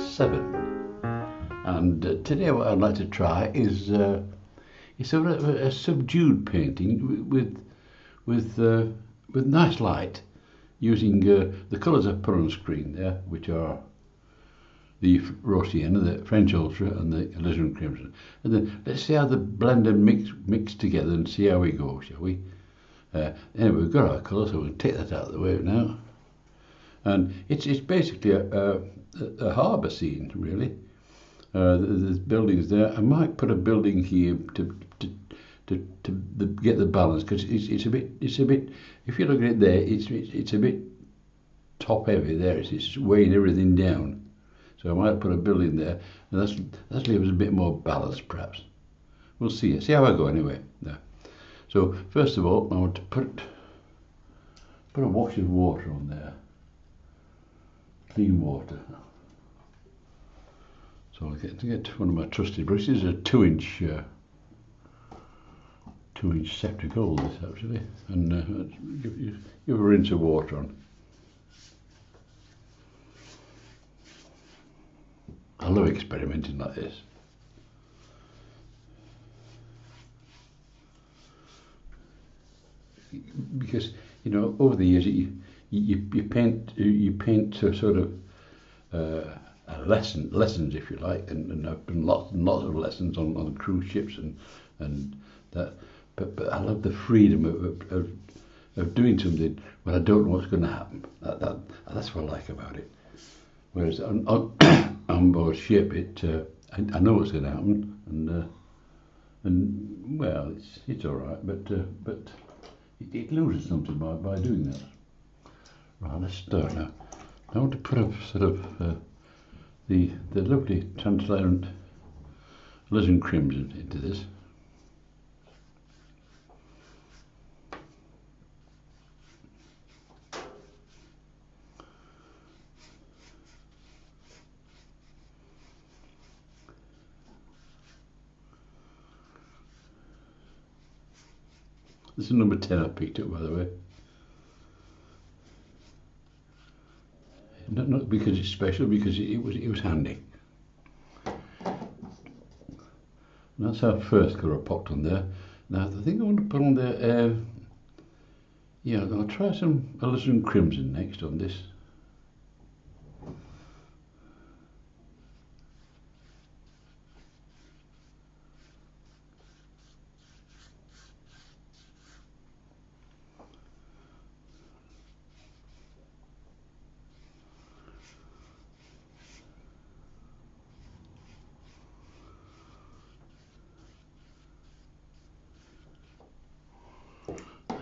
7, and today what I'd like to try is sort of a subdued painting with nice light, using the colours I've put on screen there, which are the Rose Sienna, the French Ultra, and the Alizarin Crimson. And then let's see how the blend and mix together and see how we go, shall we? Anyway, we've got our colour, so we'll take that out of the way now. And it's basically a harbour scene, really. There's buildings there. I might put a building here to get the balance, because it's a bit. If you look at it there, it's a bit top heavy there. It's weighing everything down. So I might put a building there, and that's leave us a bit more balance, perhaps. We'll see. See how I go anyway. There. So first of all, I want to put a wash of water on there. Clean water. So I'll get one of my trusted brushes, a 2-inch Scepter Gold, this actually, and give a rinse of water on. I love experimenting like this. Because over the years you paint sort of lessons, if you like, and I've done lots and lots of lessons on cruise ships and that. But I love the freedom of doing something when I don't know what's going to happen. That's what I like about it. Whereas on board ship, I know what's going to happen, and well, it's all right, but it loses something by doing that. Right, let's start now. I want to put a sort of the lovely transparent Alizarin Crimson into this. This is number 10 I picked up, by the way. Not because it's special, because it was handy. And that's our first colour I popped on there. Now I think I want to put on there. Yeah, I'll try some Alizarin Crimson next on this.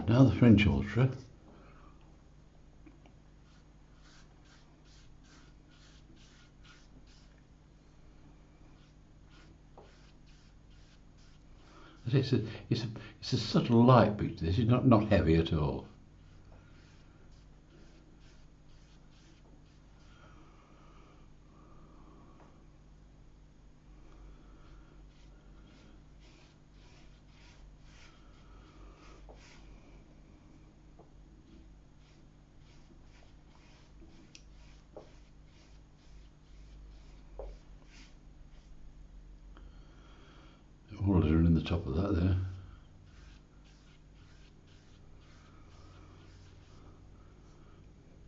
Now the French Ultra. It's a subtle light picture. This is not heavy at all. All are in the top of that there.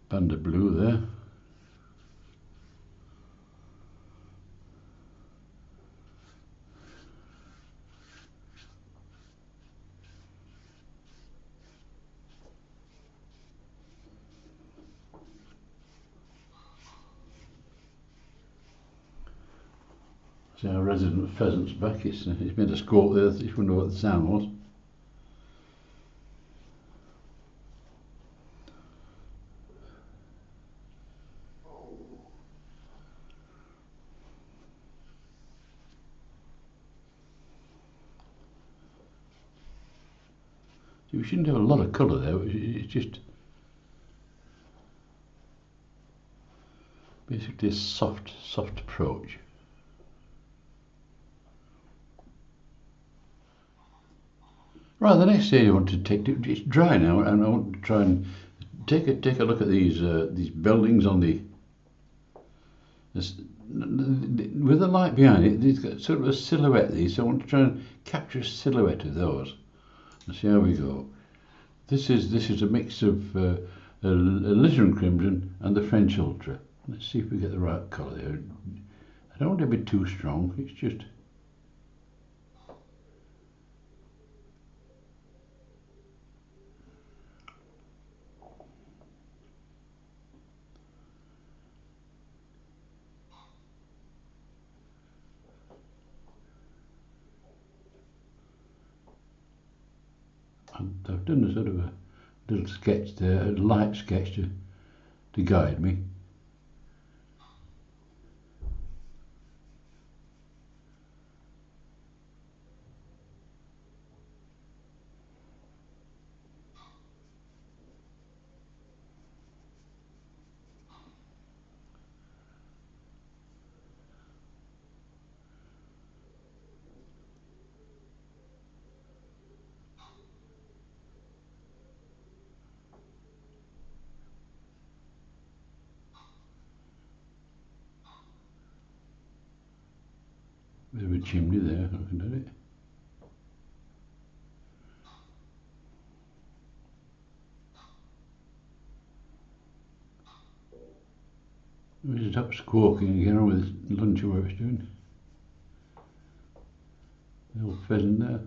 Band of blue there. See our resident pheasant's back. It's made a squawk there. If you wonder what the sound was. We shouldn't have a lot of colour there. It's just basically a soft approach. Right, the next stage I want to take, it's dry now, and I want to try and take a look at these buildings on the with the light behind it, it's got sort of a silhouette there, so I want to try and capture a silhouette of those. Let's see how we go. This is a mix of alizarin crimson and the French ultra. Let's see if we get the right colour there. I don't want it to be too strong, it's just... I've done a sort of a little sketch there, a light sketch to guide me. Bit of a chimney there, looking at it. He's up squawking again with his lunch or whatever he's doing. The old pheasant there.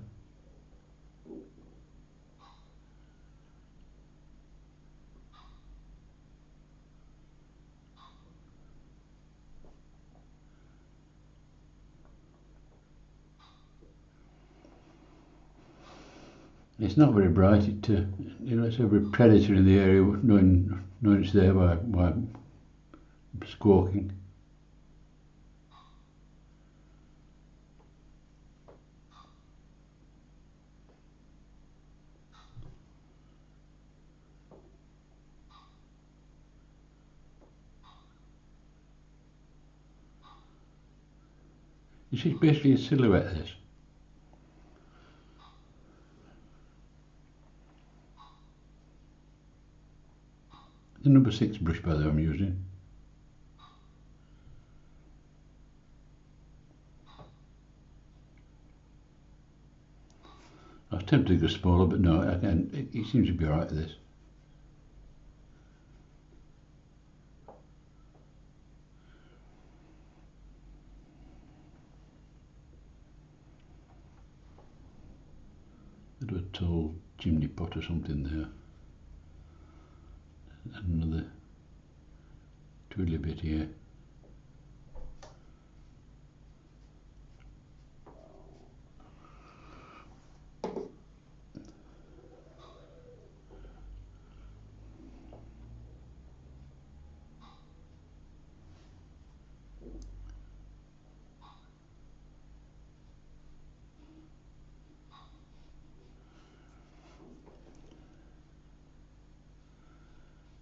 It's not very bright. It lets every predator in the area knowing it's there by squawking. This is basically a silhouette, this. The number 6 brush by the way I'm using. I was tempted to go smaller, but no, it seems to be alright with this. Bit of a tall chimney pot or something there. And another twiddly bit here.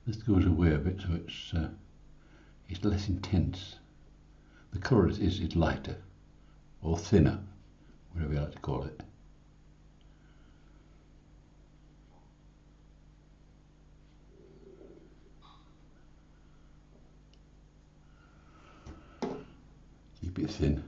This goes away a bit, so it's less intense. The colour is lighter or thinner, whatever you like to call it. Keep it thin.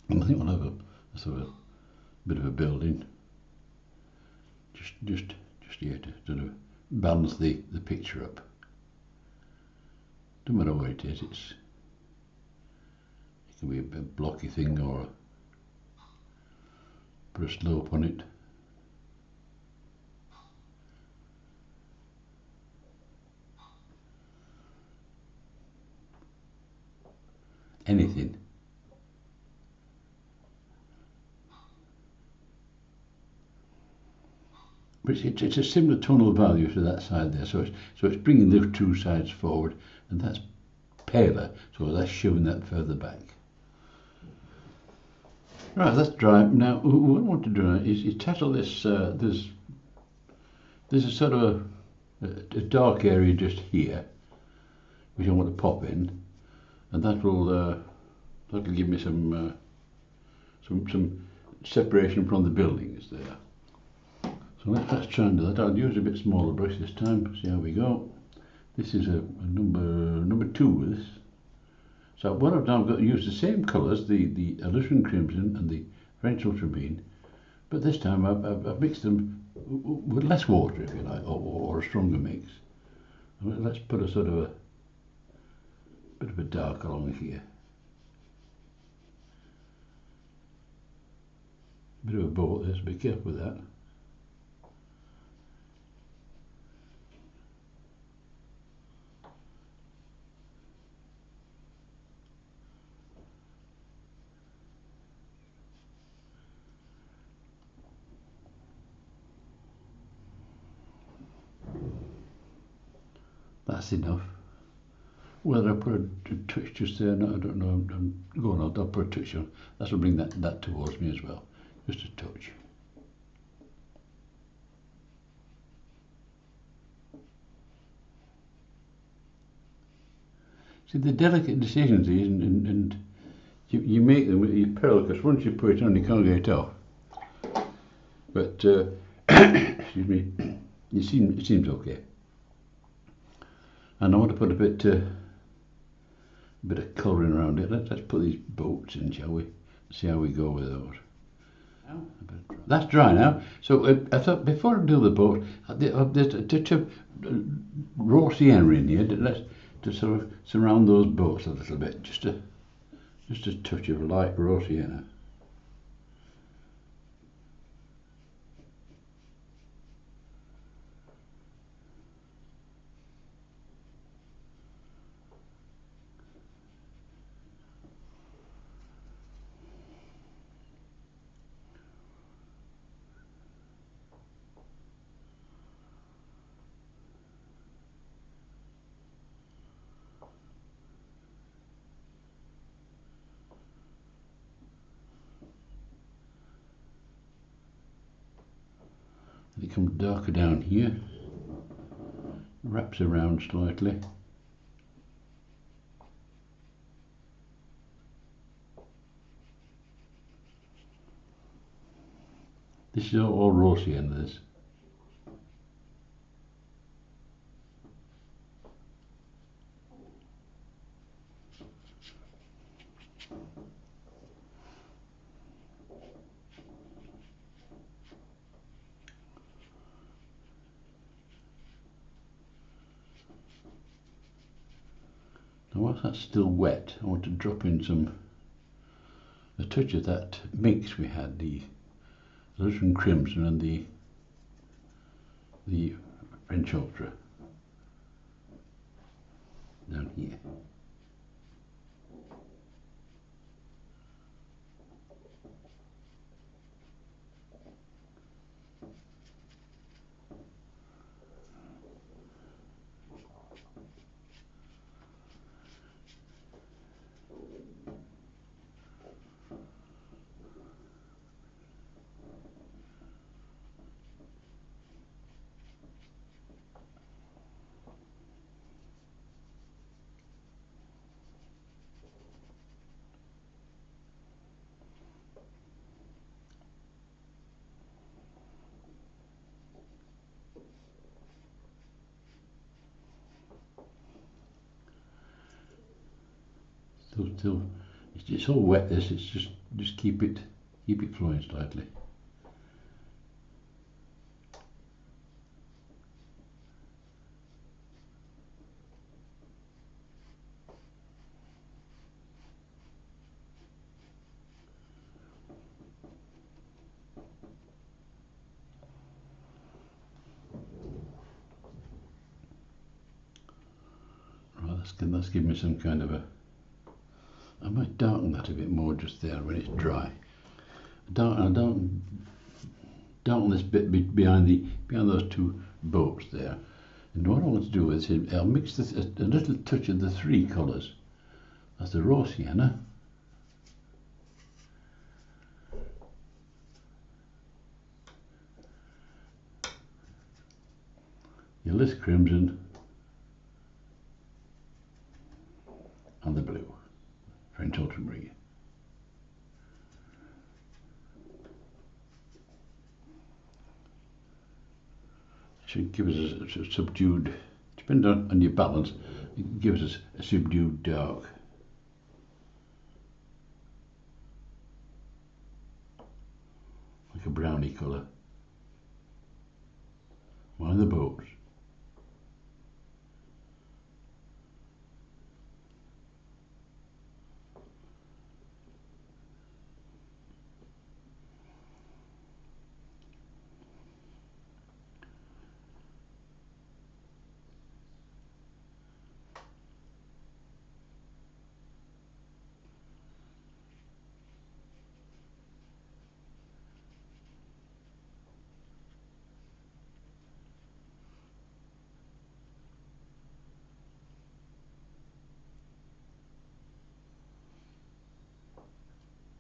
And I think we'll have a sort of bit of a building just here to sort of balance the picture up. Don't matter where it is, it can be a blocky thing or put a slope on it. Anything. But it's a similar tonal value to that side there, so it's bringing the two sides forward, and that's paler, so that's showing that further back. Right, that's dry. Now what I want to do is tackle this. There's a sort of a dark area just here, which I want to pop in, and that'll give me some separation from the buildings there. So let's try and do that. I'll use a bit smaller brush this time. See how we go. This is a number 2 with this. So what I've done, I've got to use the same colours, the alizarin crimson and the French ultramarine, but this time I've mixed them with less water, if you like, or a stronger mix. Let's put a sort of a bit of a dark along here. Bit of a boat there, so be careful with that. That's enough. Whether I put a touch just there, no, I don't know. I'm going on. I'll put a touch on. That'll bring that towards me as well. Just a touch. See, the delicate decisions these, and you make them with your pearl, because once you put it on, you can't get it off. But excuse me, it seems okay. And I want to put a bit of colouring around it. Let's put these boats in, shall we? See how we go with those. That's dry now. So I thought before I do the boat, there's a touch of raw sienna in here. Let's to sort of surround those boats a little bit. Just a touch of light raw sienna. It becomes darker down here, wraps around slightly. This is all raw sienna, this. Now whilst that's still wet, I want to drop in a touch of that mix we had, the alizarin crimson and the French ultra down here. Still, it's all wet. This, it's just keep it flowing slightly. Right, that's give me some kind of a. I might darken that a bit more just there when it's dry. Darken this bit behind those two boats there. And what I want to do is I'll mix this, a little touch of the 3 colours. That's the raw sienna, the alizarin crimson, should give us a subdued, depending on your balance, it gives us a subdued dark. Like a browny colour. One of the boats.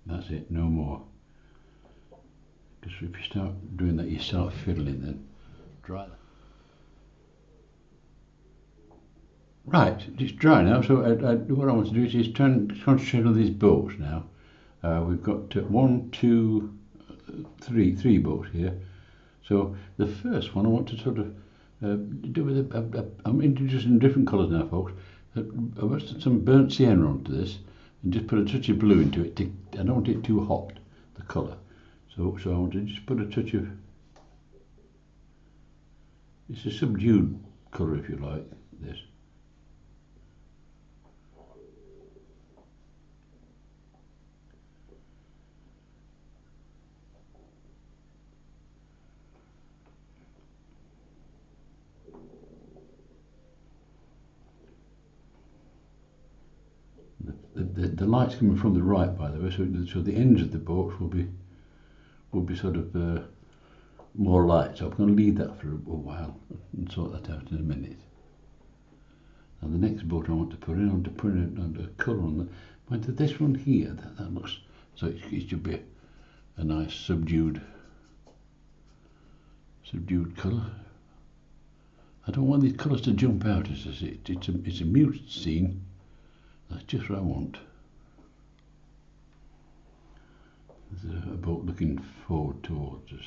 That's it, no more. Because if you start doing that, you start fiddling then. Dry that. Right, it's dry now, so what I want to do is concentrate on these boats now. We've got three boats here. So the first one I want to sort of do with I'm introducing different colours now, folks. I want some burnt sienna onto this and just put a touch of blue into it. I don't want it too hot, the colour. So I want to just put a touch of, it's a subdued colour if you like, this. The light's coming from the right, by the way, so the ends of the boat will be sort of more light. So I'm going to leave that for a while and sort that out in a minute. Now the next boat I want to put in, I want to put a colour on that. But this one here, that looks, so it should be a nice subdued colour. I don't want these colours to jump out. It's a muted scene. That's just what I want. There's a boat looking forward towards us.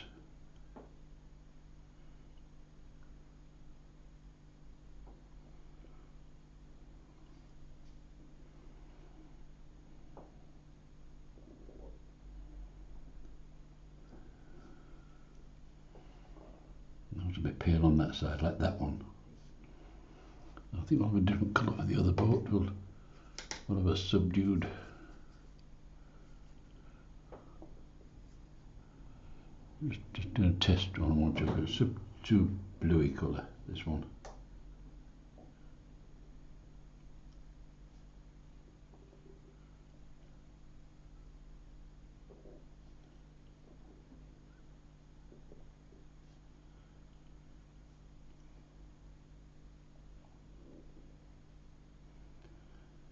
That was a bit pale on that side, like that one. I think we'll have a different colour for the other boat. We'll have a subdued. Just doing a test on one, a subdued bluey colour, this one.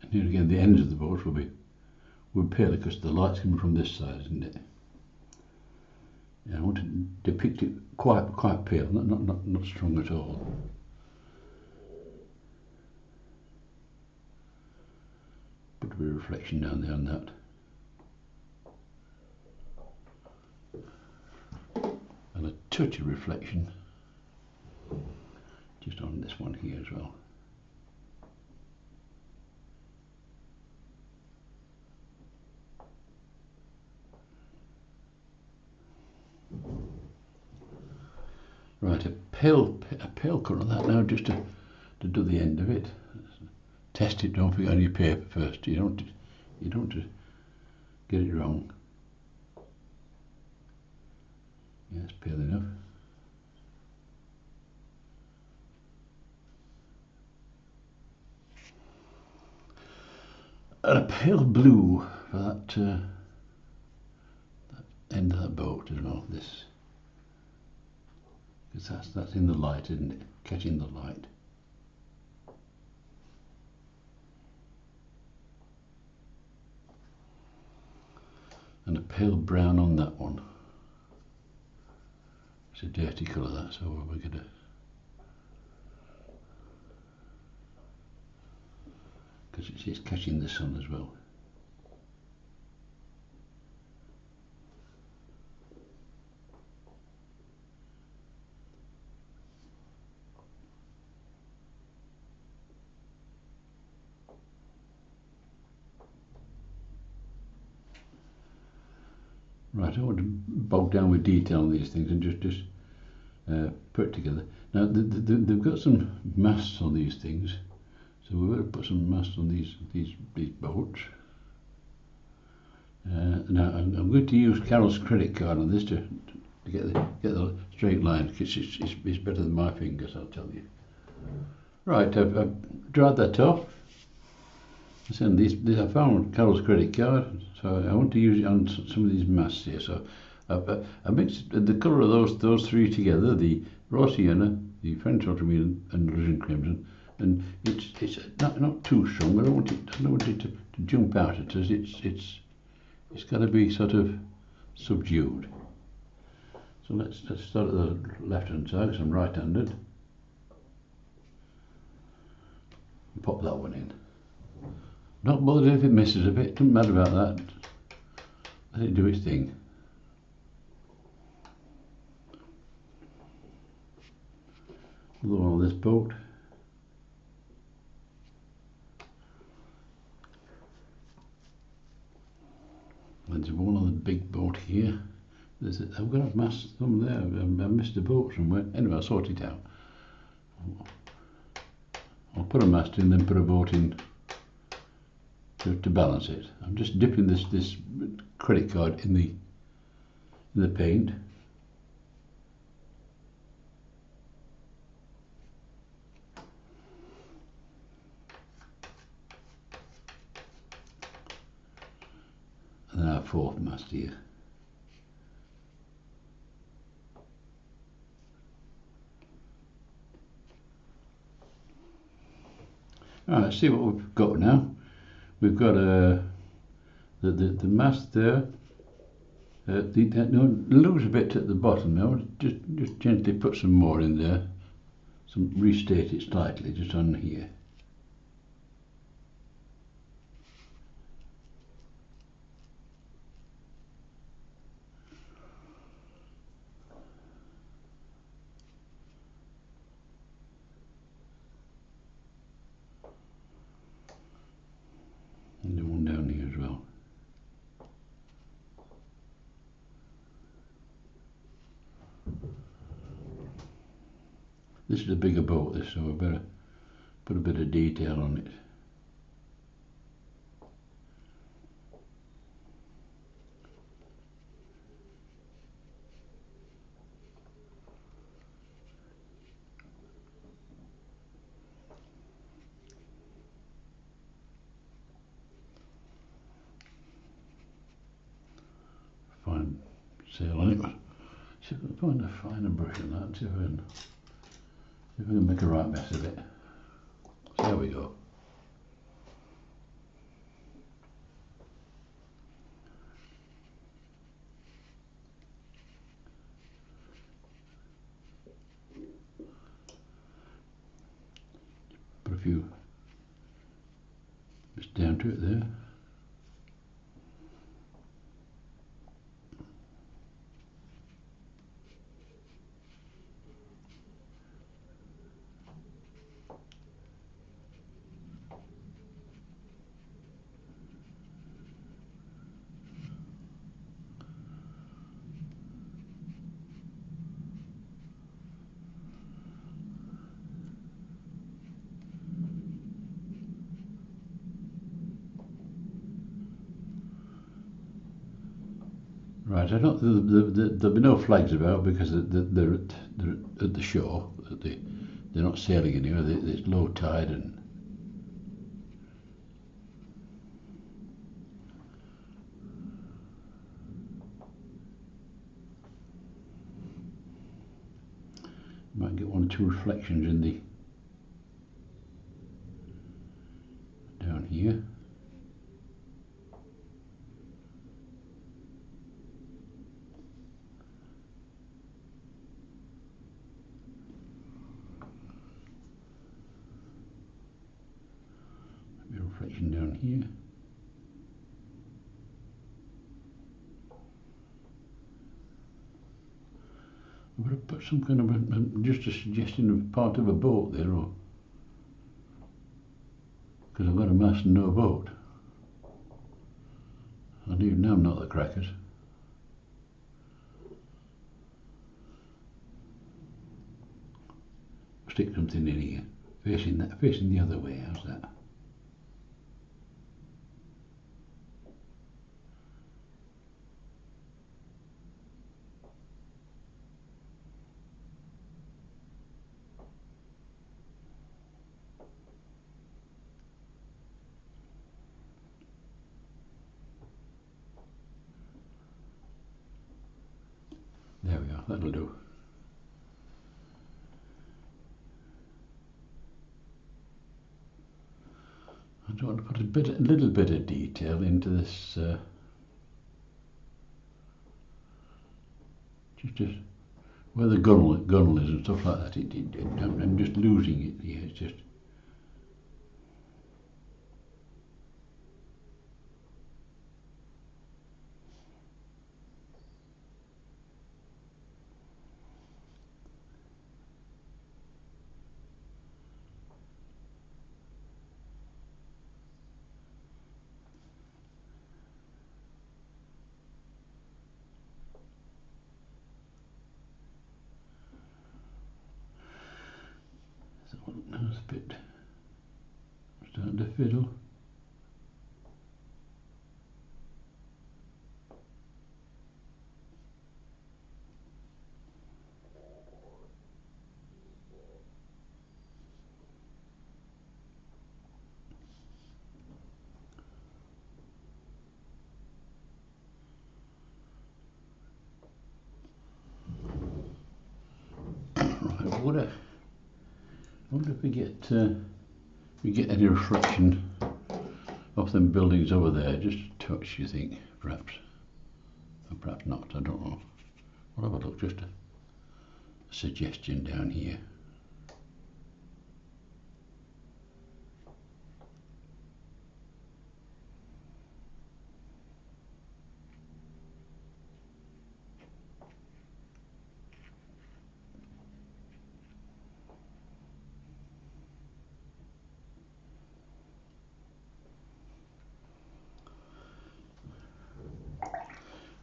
And here again, the ends of the boat will be pale because the light's coming from this side, isn't it? Yeah, I want to depict it quite pale, not strong at all. Put a bit of reflection down there on that. And a touch of reflection just on this one here as well. Right, a pale colour on that now, just to do the end of it. Test it, don't forget on your paper first. You don't just get it wrong. Yeah, it's pale enough. And a pale blue for that end of that boat as well. This, because that's in the light, isn't it? Catching the light. And a pale brown on that one. It's a dirty colour that, so we're going to, because it's catching the sun as well. Right, I don't want to bog down with detail on these things and just put it together. Now they've got some masts on these things, so we're going to put some masts on these bolts. Now I'm going to use Carol's credit card on this to get the straight line, because it's better than my fingers, I'll tell you. Right, I've dried that off. And I found Carol's credit card, so I want to use it on some of these masts here. So I mixed the colour of those three together: the raw sienna, the French ultramarine, and alizarin crimson. And it's not too strong. I don't want it to jump out at us. It's got to be sort of subdued. So let's start at the left-hand side, because I'm right-handed. Pop that one in. Not bothered if it misses a bit, doesn't matter about that. Let it do its thing. Another one on this bolt. There's one on the big bolt here. I've got a mast somewhere there. I missed a bolt somewhere. Anyway, I'll sort it out. I'll put a mast in, then put a bolt in to balance it. I'm just dipping this credit card in the paint. And then our fourth mast here. Alright, let's see what we've got now. We've got the mast there. Lose a bit at the bottom now. Just gently put some more in there. Restate it slightly just on here. And the one down here as well. This is a bigger boat, so I better put a bit of detail on it. Fine sail on it. See if I can find a finer brush on that and see if I can make a right mess of it. So there we go. Put a few bits down to it there. Right, I don't. There'll be no flags about because they're at the shore. They're not sailing anywhere. It's low tide and. Might get one or two reflections in the down here. Maybe a reflection down here. I'm going to put some kind of just a suggestion of part of a boat there, or because I've got a mast and no boat. I do now, not the crackers. stick something in here, facing the other way. How's that? There we are, that'll do. I just want to put a little bit of detail into this, just where the gunnel is and stuff like that. I'm just losing it here. It's just. That's a bit starting to fiddle. Right, I wonder if we get any reflection of them buildings over there. Just a touch, you think, perhaps, or perhaps not. I don't know. We'll have a look. Just a suggestion down here.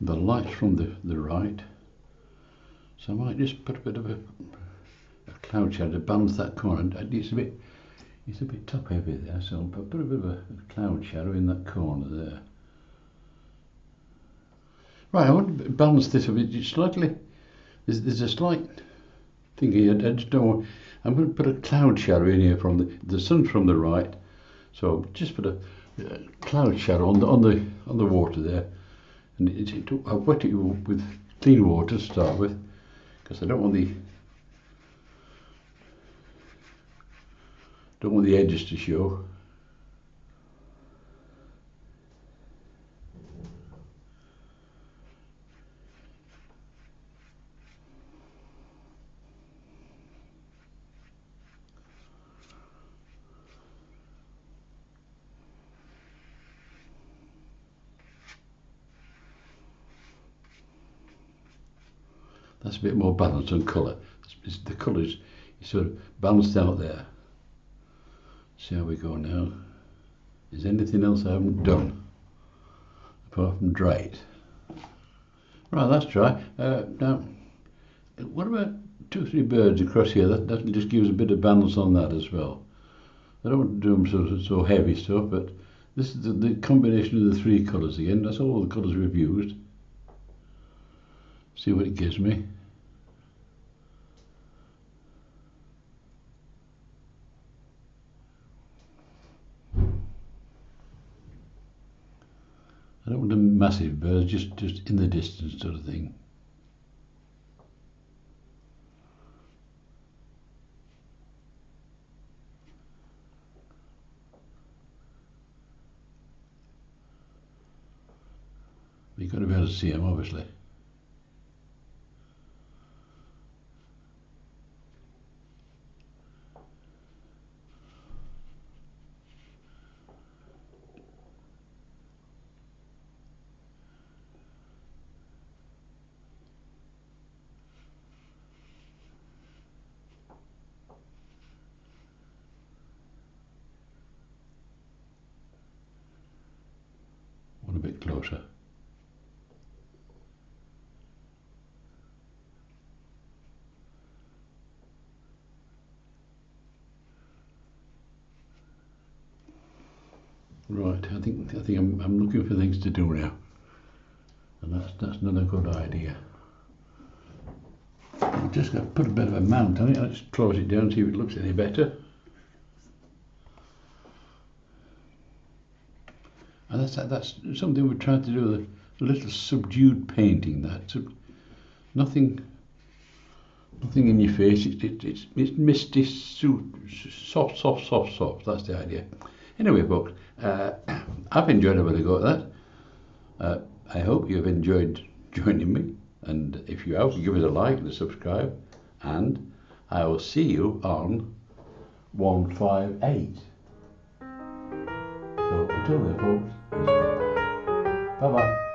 The light's from the right, so I might just put a bit of a cloud shadow to balance that corner. It's a bit top heavy there, so I'll put a bit of a cloud shadow in that corner there. Right, I want to balance this a bit slightly. There's a slight thing here. I just don't want. I'm going to put a cloud shadow in here from the sun's from the right, so just put a cloud shadow on the water there. And I'll wet it with clean water to start with, because I don't want the edges to show. That's a bit more balanced on colour. The colours sort of balanced out there. See how we go now. Is there anything else I haven't done apart from dry it? Right, that's dry. Now, what about 2 or 3 birds across here? That just gives a bit of balance on that as well. I don't want to do them so heavy stuff, but this is the combination of the 3 colours again. That's all the colours we've used. See what it gives me. I don't want a massive bird, just in the distance sort of thing. You've got to be able to see them, obviously. One a bit closer. Right, I think I'm looking for things to do now, and that's not a good idea. I've just got to put a bit of a mount on it. Let's close it down and see if it looks any better. And that's something we're trying to do, a little subdued painting. That's nothing in your face. It's misty, soft. That's the idea. Anyway, folks, I've enjoyed having a go at that. I hope you've enjoyed joining me, and if you have, give us a like and a subscribe, and I will see you on 158. So until then, folks, bye bye.